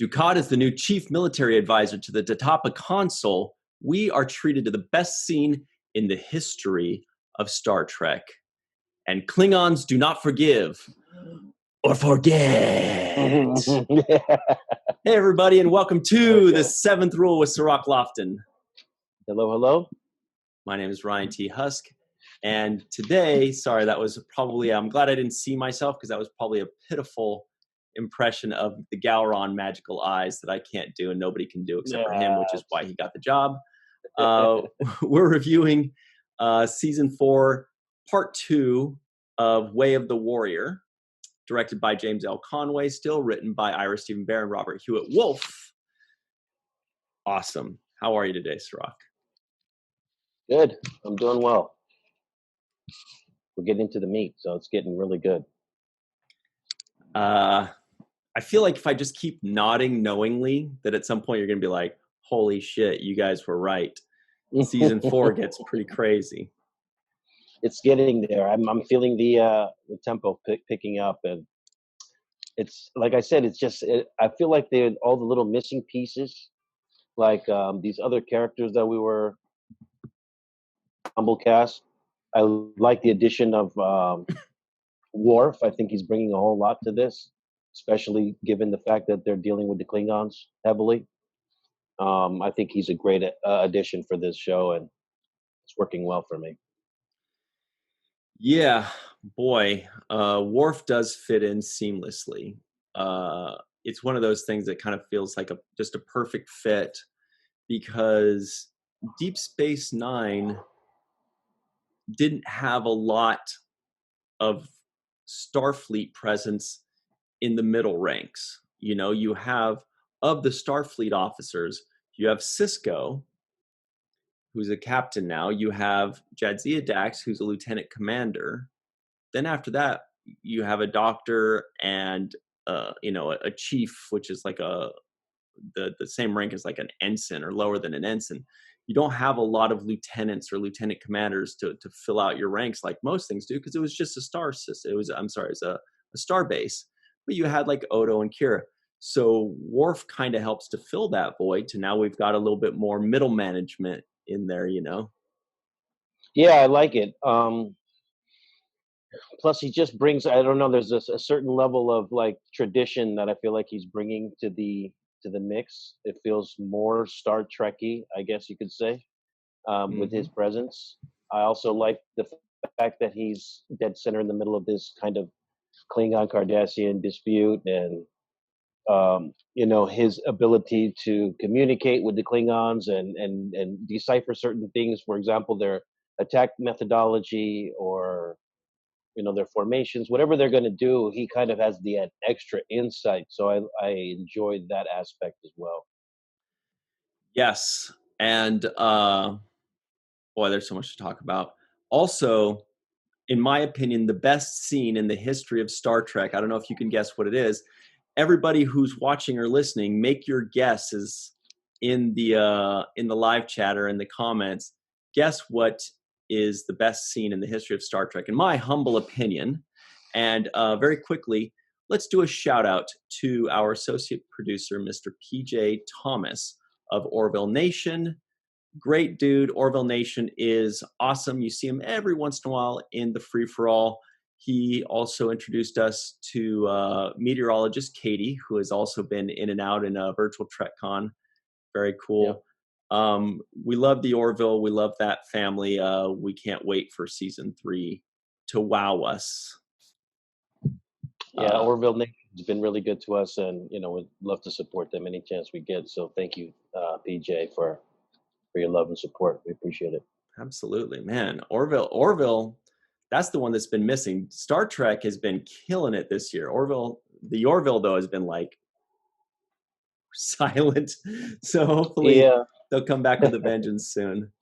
Dukat is the new chief military advisor to the Tatapa console. We are treated to the best scene in the history of Star Trek. And Klingons do not forgive or forget. Hey, everybody, and welcome to the Seventh Rule with Cirroc Lofton. Hello, hello. My name is Ryan T. Husk. And today, sorry, that was probably, I'm glad I didn't see myself because that was probably a pitiful impression of the Gowron magical eyes that I can't do and nobody can do except for him, which is why he got the job. We're reviewing season 4, part 2 of Way of the Warrior, directed by James L. Conway, still written by Ira Stephen Bear and Robert Hewitt Wolf. Awesome. How are you today, Cirroc? Good. I'm doing well. We're getting into the meat, so it's getting really good. I feel like if I just keep nodding knowingly that at some point you're going to be like, holy shit, you guys were right. Season 4 gets pretty crazy. It's getting there. I'm feeling the tempo picking up, and it's like I said. It's just I feel like they're all the little missing pieces, like these other characters that we were humble cast. I like the addition of Worf. I think he's bringing a whole lot to this, especially given the fact that they're dealing with the Klingons heavily. I think he's a great addition for this show, and it's working well for me. Yeah, boy, Worf does fit in seamlessly. It's one of those things that kind of feels like just a perfect fit because Deep Space Nine didn't have a lot of Starfleet presence in the middle ranks. You know, you have, of the Starfleet officers, you have Sisko, who's a captain now. You have Jadzia Dax, who's a lieutenant commander. Then after that, you have a doctor and, a chief, which is like the same rank as like an ensign or lower than an ensign. You don't have a lot of lieutenants or lieutenant commanders to fill out your ranks like most things do, because it was just a star system. It's a star base. But you had like Odo and Kira. So Worf kind of helps to fill that void. To now we've got a little bit more middle management in there, you know? Yeah, I like it. Plus, he just brings, I don't know, there's a certain level of like tradition that I feel like he's bringing to the mix. It feels more Star Trekky, I guess you could say, with his presence. I also like the fact that he's dead center in the middle of this kind of Klingon Cardassian dispute, and his ability to communicate with the Klingons and decipher certain things. For example, their attack methodology or their formations, whatever they're going to do, he kind of has the extra insight. So I enjoyed that aspect as well. Yes. And boy, there's so much to talk about. Also, in my opinion, the best scene in the history of Star Trek, I don't know if you can guess what it is. Everybody who's watching or listening, make your guesses in the live chat or in the comments. Guess what is the best scene in the history of Star Trek, in my humble opinion. And very quickly, let's do a shout out to our associate producer, Mr. PJ Thomas of Orville Nation. Great dude. Orville Nation is awesome. You see him every once in a while in the free-for-all. He also introduced us to meteorologist Katie, who has also been in and out in a virtual TrekCon. Very cool. Yeah. We love the Orville. We love that family. We can't wait for season 3 to wow us. Yeah, Orville Nation has been really good to us, and we'd love to support them any chance we get. So thank you, PJ, for your love and support. We appreciate it. Absolutely, man. Orville, that's the one that's been missing. Star Trek has been killing it this year. The Orville though has been like silent. So hopefully they'll come back with a vengeance soon.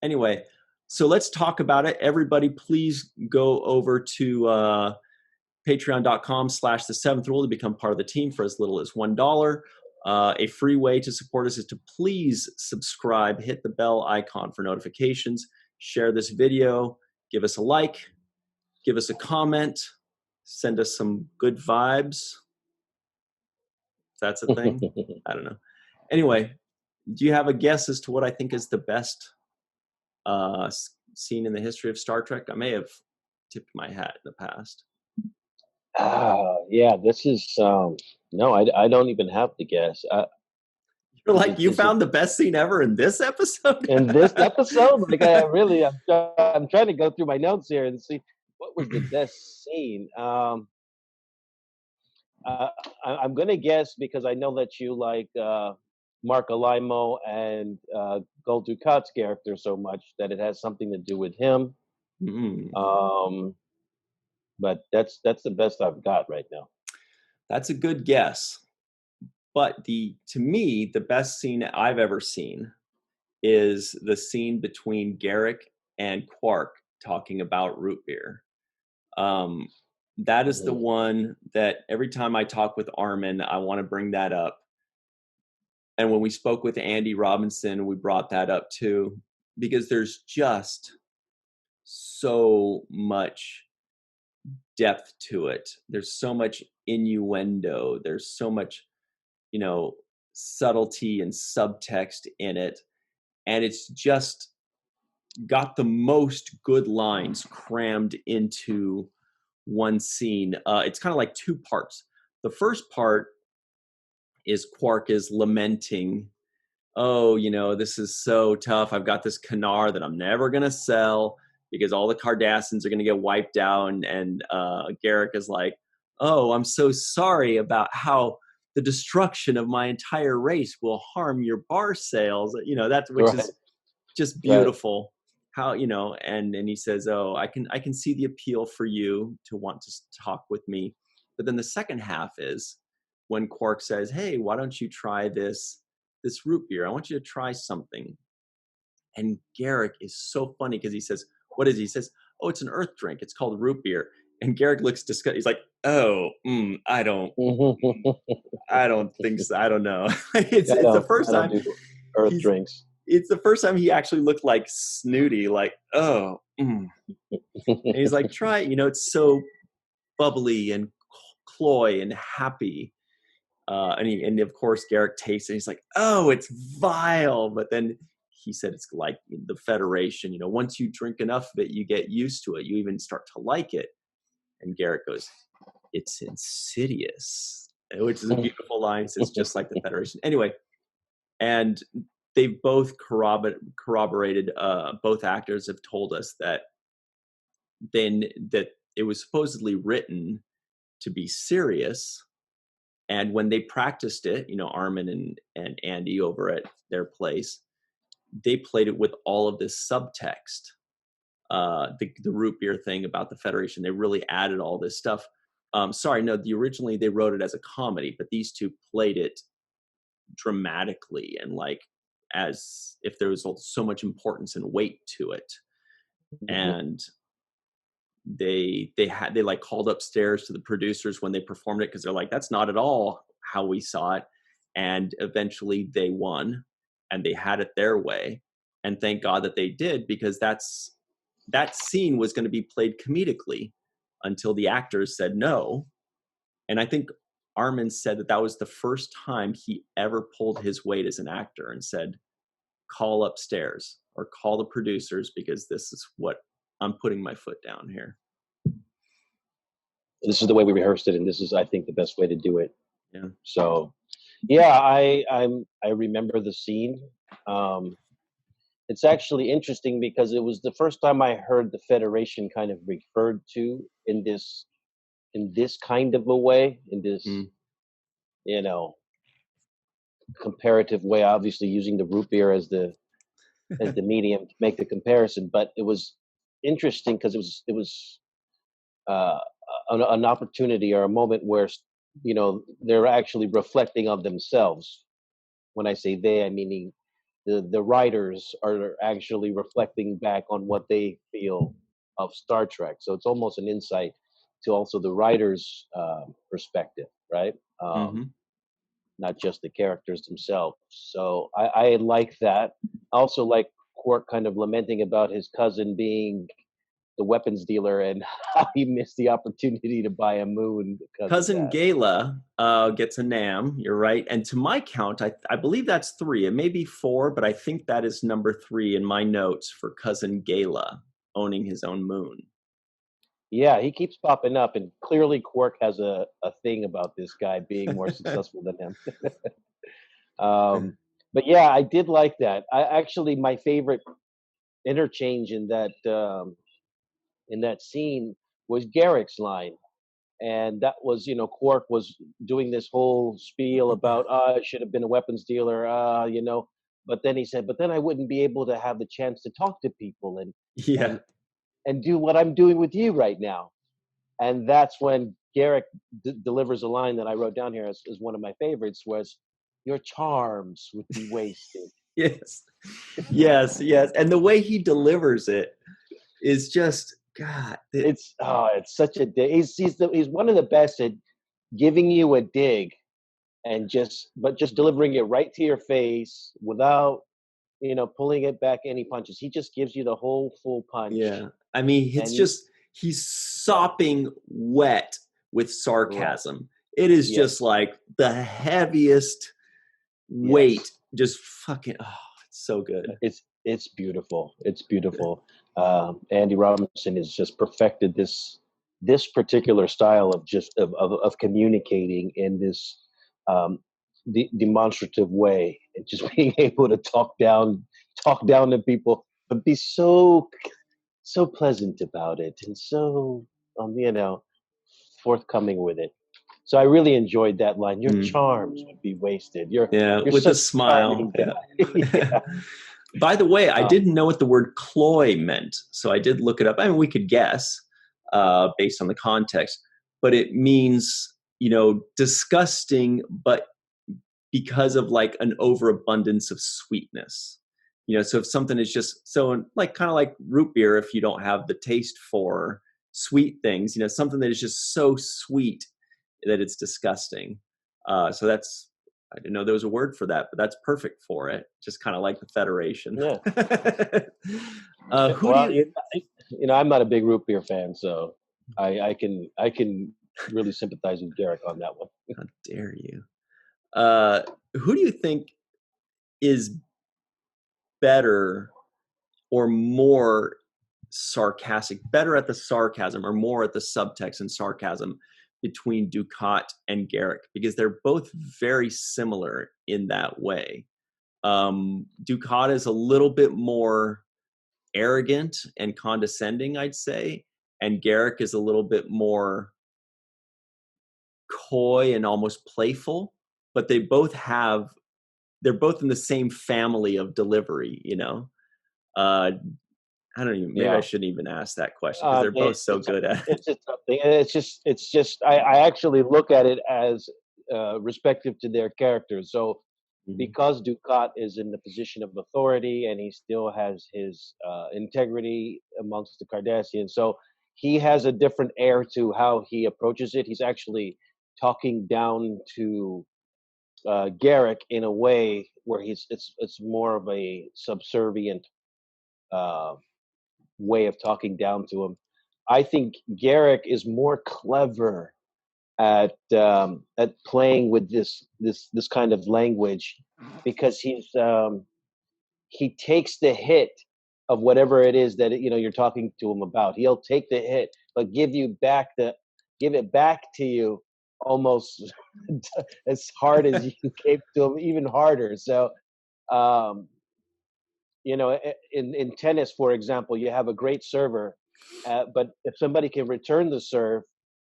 Anyway, so let's talk about it. Everybody, please go over to patreon.com/the7th rule to become part of the team for as little as $1. A free way to support us is to please subscribe, hit the bell icon for notifications, share this video, give us a like, give us a comment, send us some good vibes. that's a thing. I don't know. Anyway, do you have a guess as to what I think is the best scene in the history of Star Trek? I may have tipped my hat in the past. Yeah, this is no, I don't even have to guess. You're like, you found the best scene ever in this episode? In this episode, like I'm trying to go through my notes here and see what was the best scene. I'm gonna guess because I know that you like Mark Alimo and Gold Dukat's character so much that it has something to do with him. But that's the best I've got right now. That's a good guess. But to me, the best scene I've ever seen is the scene between Garak and Quark talking about root beer. That is the one that every time I talk with Armin, I want to bring that up. And when we spoke with Andy Robinson, we brought that up too, because there's just so much depth to it. There's so much innuendo. There's so much, subtlety and subtext in it. And it's just got the most good lines crammed into one scene. It's kind of like two parts. The first part is Quark is lamenting, oh, this is so tough. I've got this Kanar that I'm never going to sell because all the Cardassians are going to get wiped out. And Garak is like, oh, I'm so sorry about how the destruction of my entire race will harm your bar sales. That's which is just beautiful. How, and he says, oh, I can see the appeal for you to want to talk with me. But then the second half is when Quark says, hey, why don't you try this root beer? I want you to try something. And Garak is so funny because he says, what is he? He says, oh, it's an earth drink. It's called root beer. And Garak looks disgusted. He's like, oh, I don't think so. I don't know. It's the first time earth drinks. It's the first time he actually looked like snooty, like, oh. And he's like, try it. It's so bubbly and cloy and happy. And of course, Garak tastes it. He's like, oh, it's vile. But then he said it's like the Federation. Once you drink enough of it, you get used to it. You even start to like it. And Garak goes, it's insidious, which is a beautiful line. It's just like the Federation. Anyway, and they've both corroborated, both actors have told us that it was supposedly written to be serious. And when they practiced it, Armin and Andy over at their place, they played it with all of this subtext. The root beer thing about the Federation, they really added all this stuff. Originally they wrote it as a comedy, but these two played it dramatically and like as if there was so much importance and weight to it. And they like called upstairs to the producers when they performed it because they're like, that's not at all how we saw it. And eventually they won and they had it their way. And thank God that they did, because that scene was going to be played comedically until the actors said no. And I think Armin said that was the first time he ever pulled his weight as an actor and said, call upstairs or call the producers because this is what I'm putting my foot down here. This is the way we rehearsed it, and this is, I think, the best way to do it. Yeah. So, yeah, I remember the scene. It's actually interesting because it was the first time I heard the Federation kind of referred to in this kind of a way, in this comparative way. Obviously, using the root beer as the medium to make the comparison, but it was interesting because it was an opportunity or a moment where they're actually reflecting on themselves. When I say they, I mean the writers are actually reflecting back on what they feel of Star Trek. So it's almost an insight to also the writers' perspective, right? Not just the characters themselves. So I like that. I also like Quark kind of lamenting about his cousin being the weapons dealer and how he missed the opportunity to buy a moon because Cousin of that. Gala gets a NAM. You're right. And to my count, I believe that's 3. It may be 4, but I think that is number 3 in my notes for Cousin Gala owning his own moon. Yeah, he keeps popping up, and clearly Quark has a thing about this guy being more successful than him. But yeah, I did like that. I actually, my favorite interchange in that scene was Garak's line, and that was, Quark was doing this whole spiel about I should have been a weapons dealer, but then he said, but then I wouldn't be able to have the chance to talk to people Yeah. and do what I'm doing with you right now. And that's when Garak delivers a line that I wrote down here as one of my favorites, was your charms would be wasted. Yes. Yes. And the way he delivers it is just, God. It's such a dig. He's one of the best at giving you a dig and just delivering it right to your face without, pulling it back any punches. He just gives you the whole full punch. Yeah. I mean, he's sopping wet with sarcasm. Right. It is just like the heaviest weight, just fucking, it's so good. It's beautiful. It's beautiful. Andy Robinson has just perfected this particular style of communicating in this demonstrative way, and just being able to talk down to people, but be so pleasant about it, and so forthcoming with it. So I really enjoyed that line. Your charms would be wasted. You're with a smile. Yeah. By the way, I didn't know what the word cloy meant, so I did look it up. I mean, we could guess based on the context, but it means, disgusting, but because of like an overabundance of sweetness. So if something is just so, like, kind of like root beer, if you don't have the taste for sweet things, something that is just so sweet that it's disgusting. So that's, I didn't know there was a word for that, but that's perfect for it. Just kind of like the Federation. Yeah. I'm not a big root beer fan, so I can really sympathize with Garak on that one. How dare you? Who do you think is better or more sarcastic, better at the sarcasm or more at the subtext and sarcasm between Dukat and Garak? Because they're both very similar in that way. Dukat is a little bit more arrogant and condescending, I'd say, and Garak is a little bit more coy and almost playful, but they're both in the same family of delivery, I don't even, maybe I shouldn't even ask that question because they're both so good at it. It's a tough thing. It's just, I actually look at it as respective to their characters. So because Dukat is in the position of authority and he still has his integrity amongst the Cardassians, so he has a different air to how he approaches it. He's actually talking down to Garak in a way where it's more of a subservient way of talking down to him. I think Garak is more clever at playing with this kind of language, because he takes the hit of whatever it is that you're talking to him about. He'll take the hit, but give it back to you almost as hard as you gave to him, even harder. So in tennis, for example, you have a great server, but if somebody can return the serve,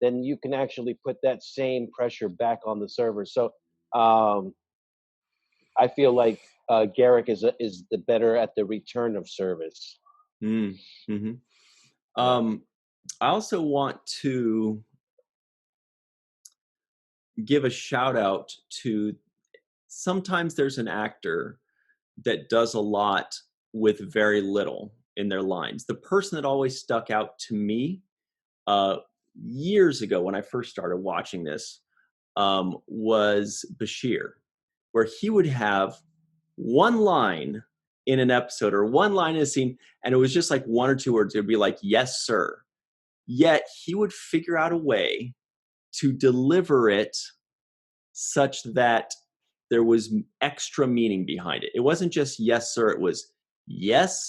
then you can actually put that same pressure back on the server. So I feel like Garak is the better at the return of service. Mm-hmm. I also want to give a shout out to, sometimes there's an actor that does a lot with very little in their lines. The person that always stuck out to me years ago when I first started watching this was Bashir, where he would have one line in an episode or one line in a scene, and it was just like one or two words. It would be like, yes, sir. Yet he would figure out a way to deliver it such that there was extra meaning behind it. It wasn't just yes, sir. It was yes,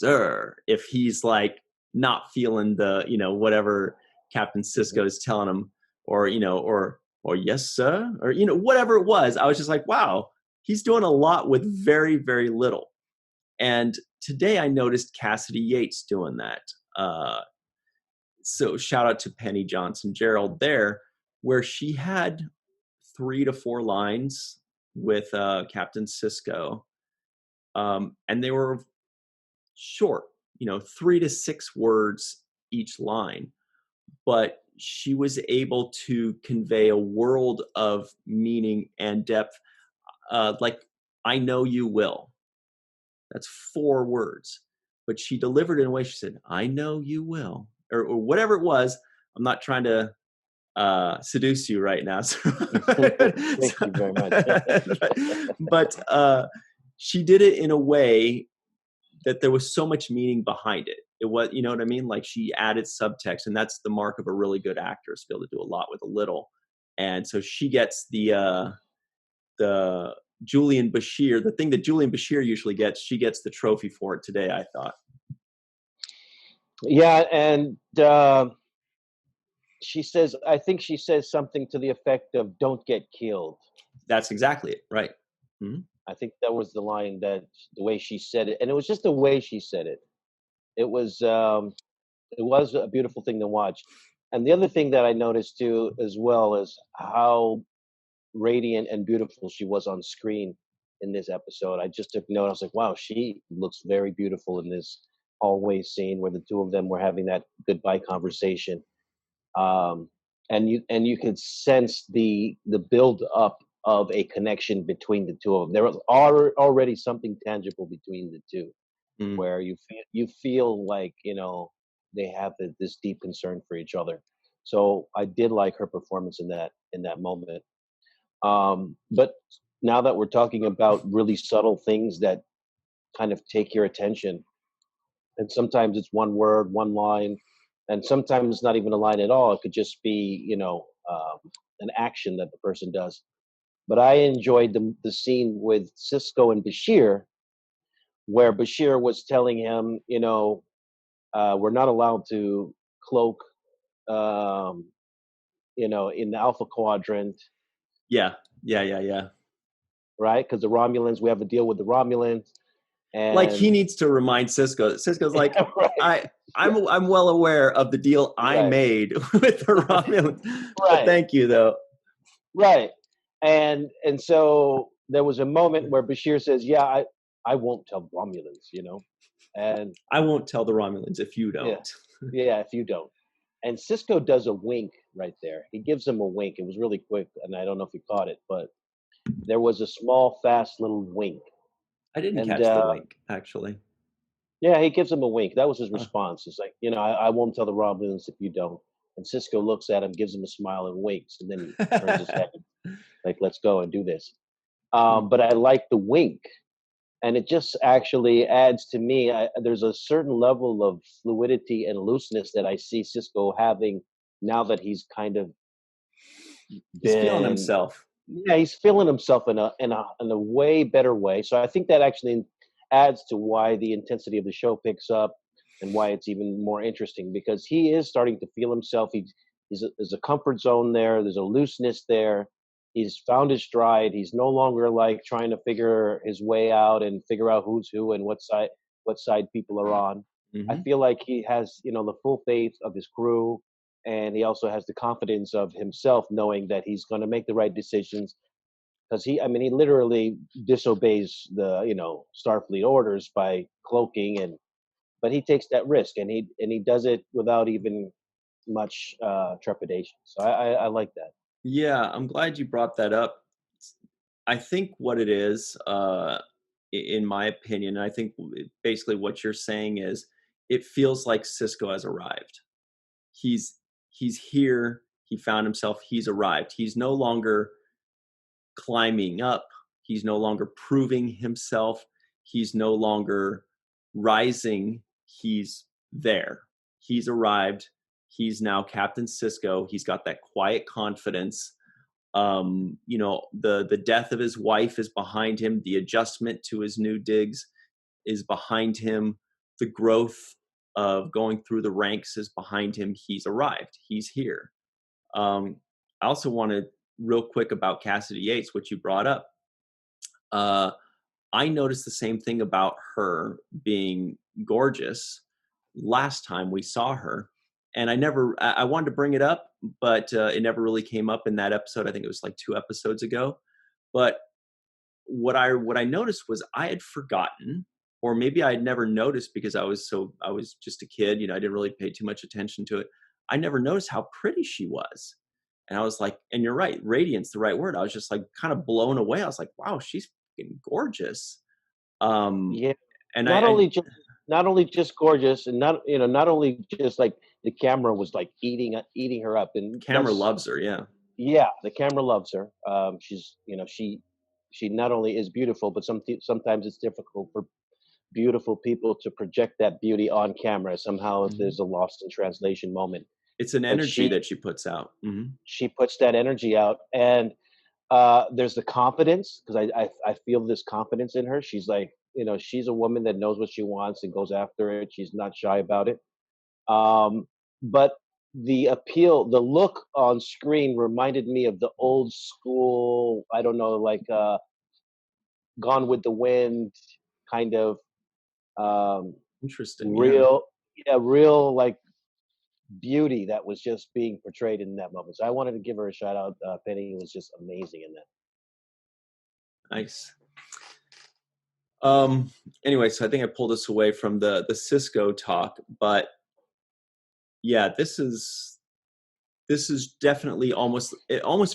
sir. If he's like not feeling the, whatever Captain Sisko is telling him, or, or yes, sir, or, whatever it was, I was just like, wow, he's doing a lot with very, very little. And today I noticed Cassidy Yates doing that. So shout out to Penny Johnson-Gerald there, where she had 3 to 4 lines with Captain Sisko. And they were short, 3 to 6 words each line. But she was able to convey a world of meaning and depth. Like, I know you will. That's 4 words. But she delivered it in a way, she said, I know you will. Or whatever it was. I'm not trying to seduce you right now. Thank you very much. But she did it in a way that there was so much meaning behind it. It was, you know what I mean? Like, she added subtext, and that's the mark of a really good actor, is to be able to do a lot with a little. And so she gets the Julian Bashir, the thing that Julian Bashir usually gets, she gets the trophy for it today, I thought. Yeah, and I think she says something to the effect of "Don't get killed." That's exactly it, right? Mm-hmm. I think that was the line, that the way she said it, and it was just the way she said it. It was a beautiful thing to watch. And the other thing that I noticed too, as well, is how radiant and beautiful she was on screen in this episode. I just took note. I was like, wow, she looks very beautiful in this hallway scene where the two of them were having that goodbye conversation. And you could sense the build up of a connection between the two of them. There was already something tangible between the two, where you feel like they have this deep concern for each other. So I did like her performance in that moment. But now that we're talking about really subtle things that kind of take your attention, and sometimes it's one word, one line, and sometimes it's not even a line at all. It could just be, an action that the person does. But I enjoyed the scene with Cisco and Bashir, where Bashir was telling him, we're not allowed to cloak, in the Alpha Quadrant. Yeah. Right? Because the Romulans, we have a deal with the Romulans. And like, he needs to remind Cisco. Cisco's like, right. I'm well aware of the deal I made with the Romulans. Right. Thank you, though. Right. And so there was a moment where Bashir says, yeah, I won't tell the Romulans, and I won't tell the Romulans if you don't. Yeah, if you don't. And Cisco does a wink right there. He gives him a wink. It was really quick, and I don't know if you caught it, but there was a small, fast little wink. I didn't catch the wink, actually. Yeah, he gives him a wink. That was his response. It's like, I won't tell the Romulans if you don't. And Cisco looks at him, gives him a smile, and winks, and then he turns his head, like, let's go and do this. But I like the wink. And it just actually adds to me, there's a certain level of fluidity and looseness that I see Cisco having now that he's kind of he's feeling himself. Yeah, he's feeling himself in a way better way. So I think that actually adds to why the intensity of the show picks up, and why it's even more interesting, because he is starting to feel himself. There's a comfort zone there. There's a looseness there. He's found his stride. He's no longer like trying to figure his way out and figure out who's who and what side people are on. Mm-hmm. I feel like he has, the full faith of his crew, and he also has the confidence of himself, knowing that he's going to make the right decisions. Because he literally disobeys the, Starfleet orders by cloaking, but he takes that risk, and he does it without even much trepidation. So I like that. Yeah, I'm glad you brought that up. I think what it is, in my opinion, I think basically what you're saying is, it feels like Cisco has arrived. He's here. He found himself. He's arrived. He's no longer climbing up. He's no longer proving himself. He's no longer rising. He's there. He's arrived. He's now Captain Sisko. He's got that quiet confidence. The death of his wife is behind him. The adjustment to his new digs is behind him. The growth of going through the ranks is behind him. He's arrived. He's here. I also wanted real quick about Cassidy Yates, which you brought up. I noticed the same thing about her being gorgeous last time we saw her. And I wanted to bring it up, but it never really came up in that episode. I think it was like 2 episodes ago. But what I noticed was I had forgotten, or maybe I had never noticed because I was just a kid, I didn't really pay too much attention to it. I never noticed how pretty she was. And I was like, and you're right, radiant's the right word. I was just like kind of blown away. I was like, wow, she's fucking gorgeous. Yeah. And not only just gorgeous, and not only just like the camera was like eating her up, and camera loves her. Yeah, the camera loves her. She's she not only is beautiful, but sometimes it's difficult for beautiful people to project that beauty on camera. Somehow there's a lost in translation moment. It's an energy that she puts out. She puts that energy out, and there's the confidence, because I feel this confidence in her. She's like, she's a woman that knows what she wants and goes after it. She's not shy about it. But the appeal, the look on screen reminded me of the old school, I don't know, like Gone with the Wind kind of interesting. real like beauty that was just being portrayed in that moment. So I wanted to give her a shout out. Penny was just amazing in that. Nice. Anyway, so I think I pulled us away from the Cisco talk, but yeah, this is definitely almost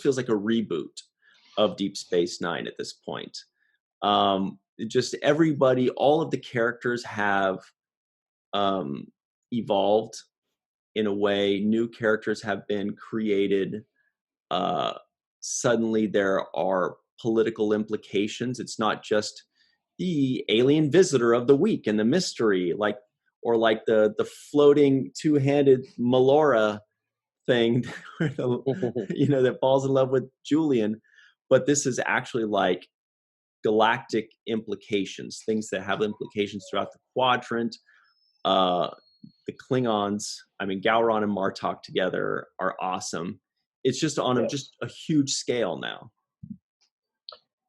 feels like a reboot of Deep Space Nine at this point. Just everybody, all of the characters have evolved in a way. New characters have been created. Suddenly there are political implications. It's not just the alien visitor of the week and the mystery, or the floating two-handed Melora thing that falls in love with Julian. But this is actually like galactic implications, things that have implications throughout the quadrant. The Klingons, Gowron and Martok together are awesome. It's just on just a huge scale now.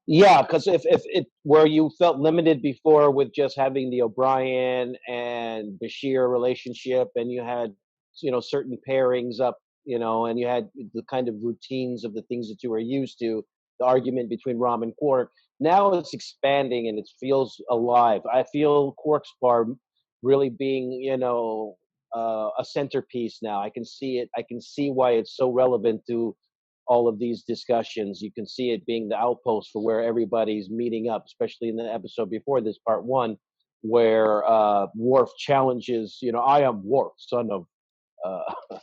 Yeah, because if it where you felt limited before with just having the O'Brien and Bashir relationship, and you had certain pairings up, and you had the kind of routines of the things that you were used to, the argument between Rom and Quark. Now it's expanding and it feels alive. I feel Quark's bar really being a centerpiece now. I can see it. I can see why it's so relevant to all of these discussions. You can see it being the outpost for where everybody's meeting up, especially in the episode before this, part 1, where Worf challenges, I am Worf, son of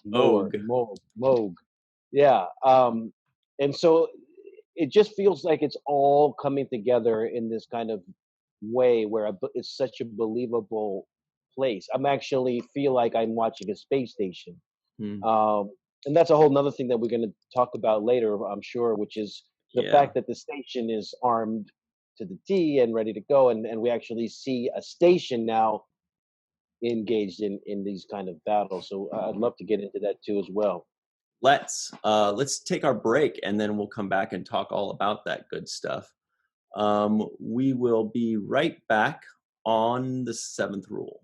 Moog. Yeah. And so it just feels like it's all coming together in this kind of way where it's such a believable place. I'm actually feel like I'm watching a space station. And that's a whole nother thing that we're going to talk about later, I'm sure, which is the fact that the station is armed to the T and ready to go. And we actually see a station now engaged in these kind of battles. So I'd love to get into that too as well. Let's take our break, and then we'll come back and talk all about that good stuff. We will be right back on the 7th rule.